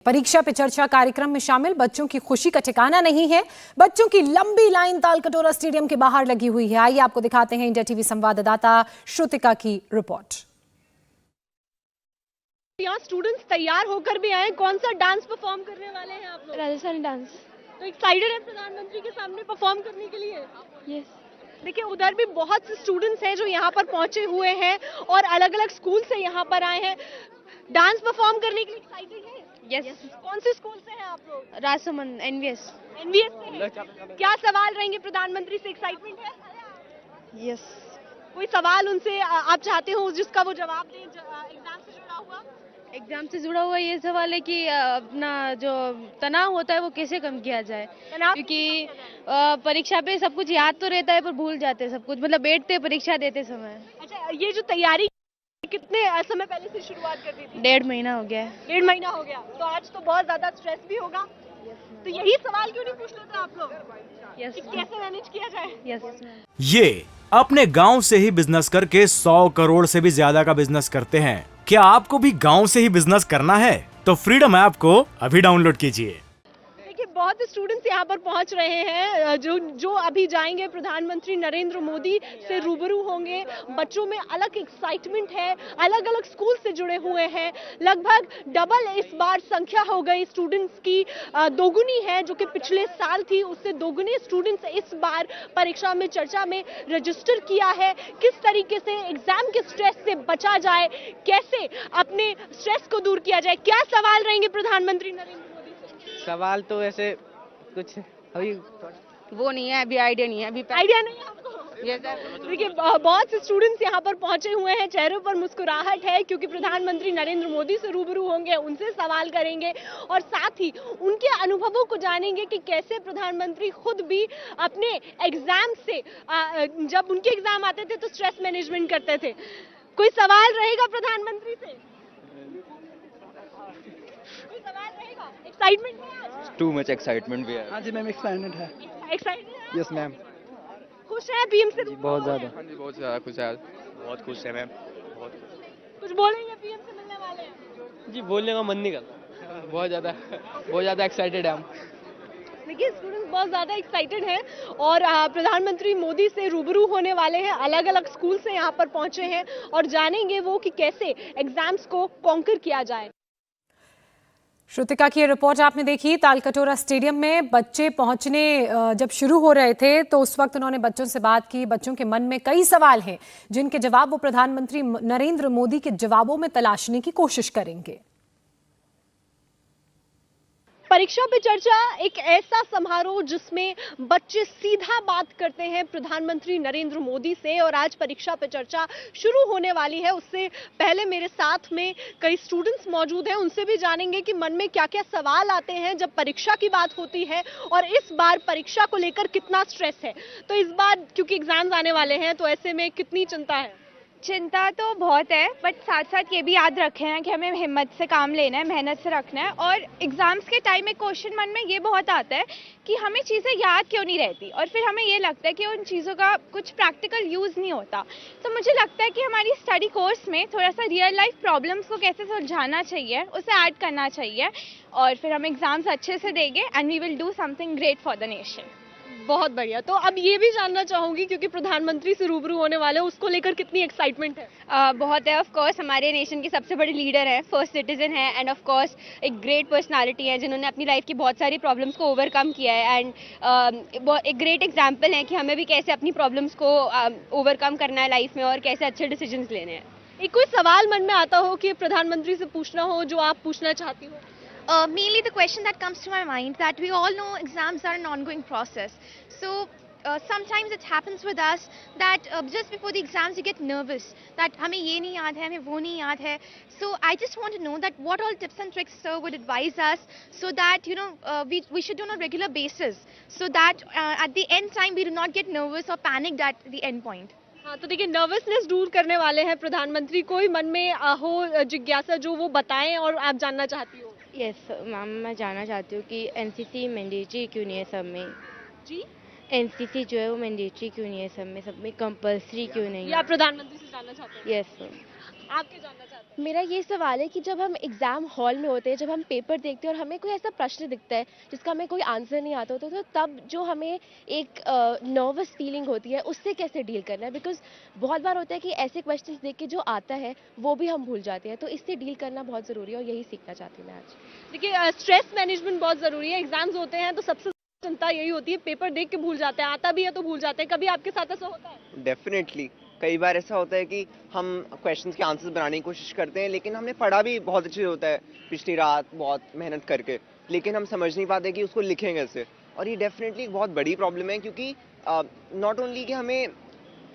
परीक्षा पे चर्चा कार्यक्रम में शामिल बच्चों की खुशी का ठिकाना नहीं है। बच्चों की लंबी लाइन तालकटोरा स्टेडियम के बाहर लगी हुई है। आइए आपको दिखाते हैं इंडिया टीवी संवाददाता श्रुतिका की रिपोर्ट। यहाँ स्टूडेंट्स तैयार होकर भी आए। कौन सा डांस परफॉर्म करने वाले हैं आप लोग? राजस्थानी डांस। तो एक्साइटेड है प्रधानमंत्री के सामने परफॉर्म करने के लिए? यस। देखिए उधर भी बहुत से स्टूडेंट्स हैं जो यहाँ पर पहुंचे हुए हैं और अलग अलग स्कूल से यहाँ पर आए हैं। डांस परफॉर्म करने के लिए एक्साइटेड है? यस। कौन से स्कूल से हैं आप लोग? राजसमंद एनवीएस। एनवीएस से हैं। क्या सवाल रहेंगे प्रधानमंत्री से? एक्साइटमेंट है? यस। कोई सवाल उनसे आप चाहते हो जिसका वो जवाब दें एग्जाम से जुड़ा हुआ? एग्जाम से जुड़ा हुआ ये सवाल है कि अपना जो तनाव होता है वो कैसे कम किया जाए, क्योंकि परीक्षा पे सब कुछ याद तो रहता है पर भूल जाते हैं सब कुछ, मतलब बैठते परीक्षा देते समय। अच्छा, ये जो तैयारी कितने समय पहले से शुरुआत कर दी थी? 1.5 महीना हो गया है। 1.5 महीना हो गया, तो आज तो बहुत ज्यादा स्ट्रेस भी होगा। तो यही सवाल क्यों नहीं पूछ लेते आप लोग? यस। कैसे मैनेज किया जाए? यस। ये अपने गांव से ही बिजनेस करके 100 करोड़ से भी ज्यादा का बिजनेस करते हैं। क्या आपको भी गांव से ही बिजनेस करना है? तो फ्रीडम ऐप को अभी डाउनलोड कीजिए। बहुत स्टूडेंट्स यहाँ पर पहुँच रहे हैं जो अभी जाएंगे, प्रधानमंत्री नरेंद्र मोदी से रूबरू होंगे। बच्चों में अलग एक्साइटमेंट है, अलग अलग स्कूल से जुड़े हुए हैं। लगभग डबल इस बार संख्या हो गई स्टूडेंट्स की, दोगुनी है जो कि पिछले साल थी, उससे दोगुने स्टूडेंट्स इस बार परीक्षा में चर्चा में रजिस्टर किया है। किस तरीके से एग्जाम के स्ट्रेस से बचा जाए, कैसे अपने स्ट्रेस को दूर किया जाए, क्या सवाल रहेंगे प्रधानमंत्री नरेंद्र मोदी? सवाल तो ऐसे कुछ अभी वो नहीं है, अभी आइडिया नहीं है, अभी आइडिया नहीं है आपको? देखिए बहुत से स्टूडेंट्स यहाँ पर पहुंचे हुए हैं, चेहरों पर मुस्कुराहट है क्योंकि प्रधानमंत्री नरेंद्र मोदी से रूबरू होंगे, उनसे सवाल करेंगे और साथ ही उनके अनुभवों को जानेंगे कि कैसे प्रधानमंत्री खुद भी अपने एग्जाम से जब उनके एग्जाम आते थे तो स्ट्रेस मैनेजमेंट करते थे। कोई सवाल रहेगा प्रधानमंत्री से? एक्साइटमेंट है? टू मच एक्साइटमेंट भी है। हाँ जी मैम, एक्साइटेड है। एक्साइटेड है? Yes ma'am. खुश है पीएम से? बहुत ज्यादा। हाँ जी बहुत ज्यादा खुश है, बहुत खुश है मैम, बहुत। कुछ बोलेंगे पीएम से मिलने वाले हैं? जी बोलने का मन नहीं करता, बहुत ज्यादा एक्साइटेड है हम। देखिए स्टूडेंट्स बहुत ज़्यादा एक्साइटेड हैं और प्रधानमंत्री मोदी से रूबरू होने वाले हैं। अलग अलग स्कूल से यहाँ पर पहुँचे हैं और जानेंगे वो कि कैसे एग्जाम्स को कॉन्कर किया जाए। श्रुतिका की रिपोर्ट आपने देखी। तालकटोरा स्टेडियम में बच्चे पहुंचने जब शुरू हो रहे थे तो उस वक्त उन्होंने बच्चों से बात की। बच्चों के मन में कई सवाल हैं जिनके जवाब वो प्रधानमंत्री नरेंद्र मोदी के जवाबों में तलाशने की कोशिश करेंगे। परीक्षा पे चर्चा एक ऐसा समारोह जिसमें बच्चे सीधा बात करते हैं प्रधानमंत्री नरेंद्र मोदी से और आज परीक्षा पे चर्चा शुरू होने वाली है। उससे पहले मेरे साथ में कई स्टूडेंट्स मौजूद हैं, उनसे भी जानेंगे कि मन में क्या क्या सवाल आते हैं जब परीक्षा की बात होती है और इस बार परीक्षा को लेकर कितना स्ट्रेस है। तो इस बार क्योंकि एग्जाम्स आने वाले हैं तो ऐसे में कितनी चिंता है? चिंता तो बहुत है, बट साथ साथ ये भी याद रखे हैं कि हमें हिम्मत से काम लेना है, मेहनत से रखना है। और एग्जाम्स के टाइम में क्वेश्चन मन में ये बहुत आता है कि हमें चीज़ें याद क्यों नहीं रहती और फिर हमें ये लगता है कि उन चीज़ों का कुछ प्रैक्टिकल यूज़ नहीं होता। तो मुझे लगता है कि हमारी स्टडी कोर्स में थोड़ा सा रियल लाइफ प्रॉब्लम्स को कैसे सुलझाना चाहिए, उसे ऐड करना चाहिए और फिर हम एग्जाम्स अच्छे से देंगे and we will do something great for the nation. बहुत बढ़िया। तो अब ये भी जानना चाहूंगी क्योंकि प्रधानमंत्री से रूबरू होने वाले, उसको लेकर कितनी एक्साइटमेंट है? बहुत है। ऑफ कोर्स हमारे नेशन के सबसे बड़े लीडर हैं, फर्स्ट सिटीजन है एंड ऑफ कोर्स एक ग्रेट पर्सनालिटी है जिन्होंने अपनी लाइफ की बहुत सारी प्रॉब्लम्स को ओवरकम किया है एंड एक ग्रेट एग्जांपल है कि हमें भी कैसे अपनी प्रॉब्लम्स को ओवरकम करना है लाइफ में और कैसे अच्छे डिसीजंस लेने हैं। एक कोई सवाल मन में आता हो कि प्रधानमंत्री से पूछना हो जो आप पूछना चाहती हो? Mainly the question that comes to my mind that we all know exams are an ongoing process. So sometimes it happens with us that just before the exams you get nervous that हमें ये नहीं याद है, हमें वो नहीं याद है. So I just want to know that what all tips and tricks sir would advise us so that we should do on a regular basis so that at the end time we do not get nervous or panicked at the end point. हाँ, तो देखिए nervousness दूर करने वाले हैं प्रधानमंत्री। कोई मन में हो जिज्ञासा जो वो बताएं और आप जानना चाहती हो? यस मैम, मैं जानना चाहती हूँ कि एनसीसी मैंडेटरी क्यों नहीं है सब में? जी एनसीसी जो है वो मैंडेटरी क्यों नहीं है, सब में कंपलसरी क्यों नहीं ये आप प्रधानमंत्री से जानना चाहते हैं? Yes sir. आप क्या जानना चाहते हैं? मेरा ये सवाल है कि जब हम एग्ज़ाम हॉल में होते हैं, जब हम पेपर देखते हैं और हमें कोई ऐसा प्रश्न दिखता है जिसका हमें कोई आंसर नहीं आता होता, तो तब जो हमें एक नर्वस फीलिंग होती है उससे कैसे डील करना है? बिकॉज बहुत बार होता है कि ऐसे क्वेश्चंस देख के जो आता है वो भी हम भूल जाते हैं, तो इससे डील करना बहुत ज़रूरी है और यही सीखना चाहती हूँ मैं आज। देखिए स्ट्रेस मैनेजमेंट बहुत ज़रूरी है। एग्जाम्स होते हैं तो सबसे चिंता यही होती है, पेपर देख के भूल जाते हैं, आता भी है तो भूल जाते हैं। कभी आपके साथ ऐसा होता है? डेफिनेटली कई बार ऐसा होता है कि हम क्वेश्चंस के आंसर्स बनाने की कोशिश करते हैं, लेकिन हमने पढ़ा भी बहुत अच्छे होता है पिछली रात बहुत मेहनत करके, लेकिन हम समझ नहीं पाते कि उसको लिखें कैसे। और ये डेफिनेटली एक बहुत बड़ी प्रॉब्लम है, क्योंकि नॉट ओनली कि हमें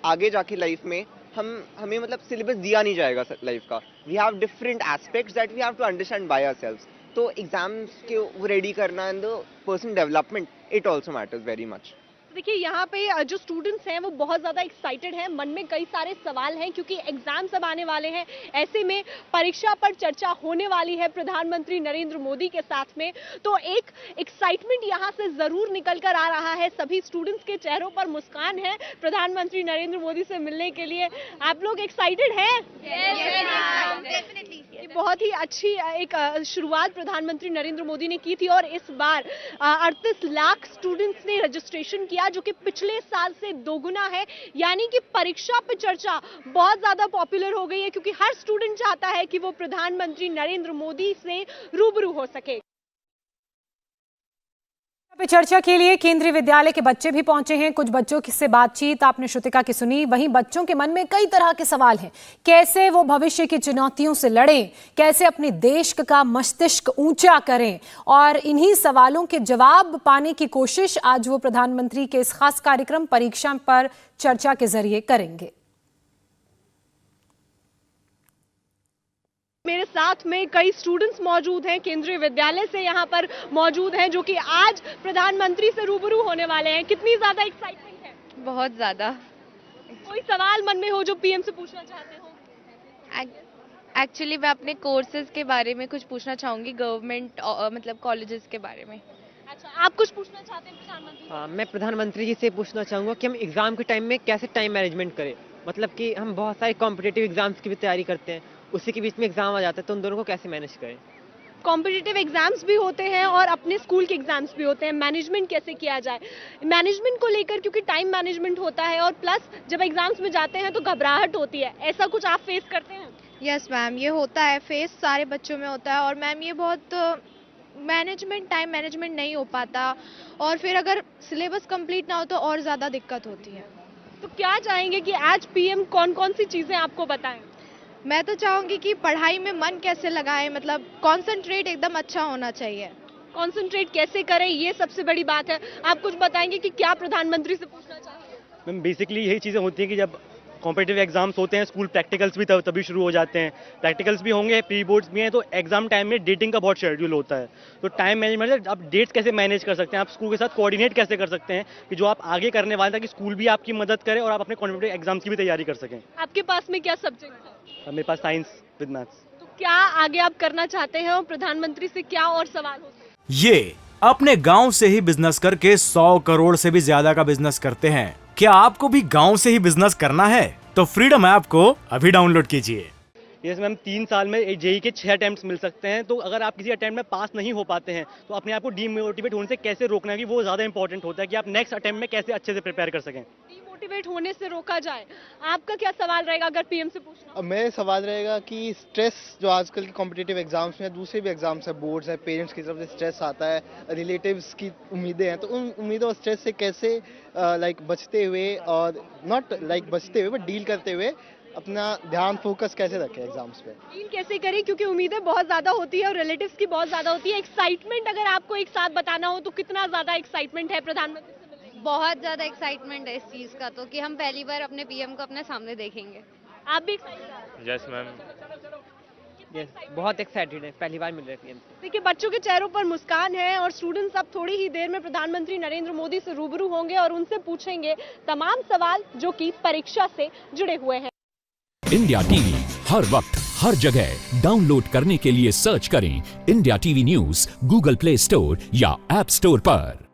आगे जाके लाइफ में हमें मतलब सिलेबस दिया नहीं जाएगा लाइफ का, we have different aspects that we have to understand by ourselves. तो एग्जाम्स के वो रेडी करना and the person development, it also matters very much. देखिए यहाँ पे जो स्टूडेंट्स हैं वो बहुत ज़्यादा एक्साइटेड हैं, मन में कई सारे सवाल हैं क्योंकि एग्जाम्स अब आने वाले हैं। ऐसे में परीक्षा पर चर्चा होने वाली है प्रधानमंत्री नरेंद्र मोदी के साथ में, तो एक एक्साइटमेंट यहाँ से ज़रूर निकल कर आ रहा है। सभी स्टूडेंट्स के चेहरों पर मुस्कान है प्रधानमंत्री नरेंद्र मोदी से मिलने के लिए। आप लोग एक्साइटेड हैं? ये बहुत ही अच्छी एक शुरुआत प्रधानमंत्री नरेंद्र मोदी ने की थी और इस बार 38 लाख स्टूडेंट्स ने रजिस्ट्रेशन किया, जो कि पिछले साल से दोगुना है। यानी कि परीक्षा पे चर्चा बहुत ज्यादा पॉपुलर हो गई है, क्योंकि हर स्टूडेंट चाहता है कि वो प्रधानमंत्री नरेंद्र मोदी से रूबरू हो सके। पे चर्चा के लिए केंद्रीय विद्यालय के बच्चे भी पहुंचे हैं। कुछ बच्चों से बातचीत आपने श्रुतिका की सुनी। वहीं बच्चों के मन में कई तरह के सवाल हैं, कैसे वो भविष्य की चुनौतियों से लड़ें, कैसे अपने देश का मस्तिष्क ऊंचा करें, और इन्हीं सवालों के जवाब पाने की कोशिश आज वो प्रधानमंत्री के इस खास कार्यक्रम परीक्षा पर चर्चा के जरिए करेंगे। मेरे साथ में कई स्टूडेंट्स मौजूद हैं, केंद्रीय विद्यालय से यहाँ पर मौजूद हैं, जो कि आज प्रधानमंत्री से रूबरू होने वाले हैं। कितनी ज्यादा एक्साइटमेंट है? बहुत ज़्यादा। कोई सवाल मन में हो जो पीएम से पूछना चाहते हो? एक्चुअली मैं अपने कोर्सेज के बारे में कुछ पूछना चाहूँगी, गवर्नमेंट मतलब कॉलेजेस के बारे में। अच्छा, आप कुछ पूछना चाहते हैं प्रधानमंत्री? हाँ, मैं प्रधानमंत्री जी से पूछना चाहूँगा कि हम एग्ज़ाम के टाइम में कैसे टाइम मैनेजमेंट करें। मतलब कि हम बहुत सारे कॉम्पिटिटिव एग्जाम्स की भी तैयारी करते हैं, उसी के बीच में एग्जाम आ जाता है, तो उन दोनों को कैसे मैनेज करें। कॉम्पिटिटिव एग्जाम्स भी होते हैं और अपने स्कूल के एग्जाम्स भी होते हैं, मैनेजमेंट कैसे किया जाए मैनेजमेंट को लेकर, क्योंकि टाइम मैनेजमेंट होता है और प्लस जब एग्जाम्स में जाते हैं तो घबराहट होती है। ऐसा कुछ आप फेस करते हैं? यस मैम, ये होता है, फेस सारे बच्चों में होता है। और मैम ये बहुत टाइम मैनेजमेंट नहीं हो पाता, और फिर अगर सिलेबस कंप्लीट ना हो तो और ज़्यादा दिक्कत होती है। तो क्या चाहेंगे कि आज पीएम कौन कौन सी चीज़ें आपको बताएं? मैं तो चाहूँगी कि पढ़ाई में मन कैसे लगाएं, मतलब कंसंट्रेट एकदम अच्छा होना चाहिए। कंसंट्रेट कैसे करें, ये सबसे बड़ी बात है। आप कुछ बताएंगे कि क्या प्रधानमंत्री से पूछना चाहते हैं? मैम बेसिकली यही चीज़ें होती हैं कि जब कॉम्पिटिटिव एग्जाम्स होते हैं, स्कूल प्रैक्टिकल्स भी तभी शुरू हो जाते हैं, प्रैक्टिकल्स भी होंगे, प्री बोर्ड्स भी हैं, तो एग्जाम टाइम में डेटिंग का बहुत शेड्यूल होता है। तो टाइम मैनेजमेंट, आप डेट्स कैसे मैनेज कर सकते हैं, आप स्कूल के साथ कोऑर्डिनेट कैसे कर सकते हैं कि जो आप आगे करने वाले, ताकि स्कूल भी आपकी मदद करे और आप अपने कॉम्पिटिटिव एग्जाम्स की भी तैयारी कर सकें। आपके पास में क्या सब्जेक्ट है? मेरे पास साइंस विद मैथ्स। तो क्या आगे आप करना चाहते हैं और प्रधानमंत्री से क्या और सवाल होते हैं? ये अपने गांव से ही बिजनेस करके 100 करोड़ से भी ज्यादा का बिजनेस करते हैं। क्या आपको भी गांव से ही बिजनेस करना है? तो फ्रीडम ऐप को अभी डाउनलोड कीजिए। यस मैम, 3 साल में जेईई के 6 अटेम्प्ट्स मिल सकते हैं। तो अगर आप किसी अटेम्प्ट में पास नहीं हो पाते हैं तो अपने आप को डीमोटिवेट होने से कैसे रोकना है, कि वो ज़्यादा इंपॉर्टेंट होता है कि आप नेक्स्ट अटेम्प्ट में कैसे अच्छे से प्रिपेयर कर सकें। डीमोटिवेट होने से रोका जाए, आपका क्या सवाल रहेगा अगर पीएम से पूछना? मेरा सवाल रहेगा कि स्ट्रेस जो आजकल के कॉम्पिटिटिव एग्जाम्स में, दूसरे भी एग्जाम्स है, बोर्ड्स है, पेरेंट्स की तरफ से स्ट्रेस आता है, रिलेटिव्स की उम्मीदें हैं, तो उन उम्मीदों और स्ट्रेस से कैसे बचते हुए, और नॉट बचते हुए बट डील करते हुए अपना ध्यान फोकस कैसे रखें एग्जाम्स पे? डील कैसे करें, क्योंकि उम्मीदें बहुत ज्यादा होती है और रिलेटिव्स की बहुत ज्यादा होती है। एक्साइटमेंट अगर आपको एक साथ बताना हो तो कितना ज्यादा एक्साइटमेंट है प्रधानमंत्री से मिलने की? बहुत ज़्यादा एक्साइटमेंट है इस चीज़ का, तो कि हम पहली बार अपने पीएम को अपने सामने देखेंगे। आप भी एक्साइटेड? Yes ma'am. यस, बहुत एक्साइटेड है, पहली बार मिल रहे हैं पीएम से। देखिए बच्चों के चेहरों पर मुस्कान है और स्टूडेंट्स अब थोड़ी ही देर में प्रधानमंत्री नरेंद्र मोदी से रूबरू होंगे और उनसे पूछेंगे तमाम सवाल जो कि परीक्षा से जुड़े हुए हैं। इंडिया टीवी हर वक्त हर जगह डाउनलोड करने के लिए सर्च करें India TV news Google play store या ऐप स्टोर पर।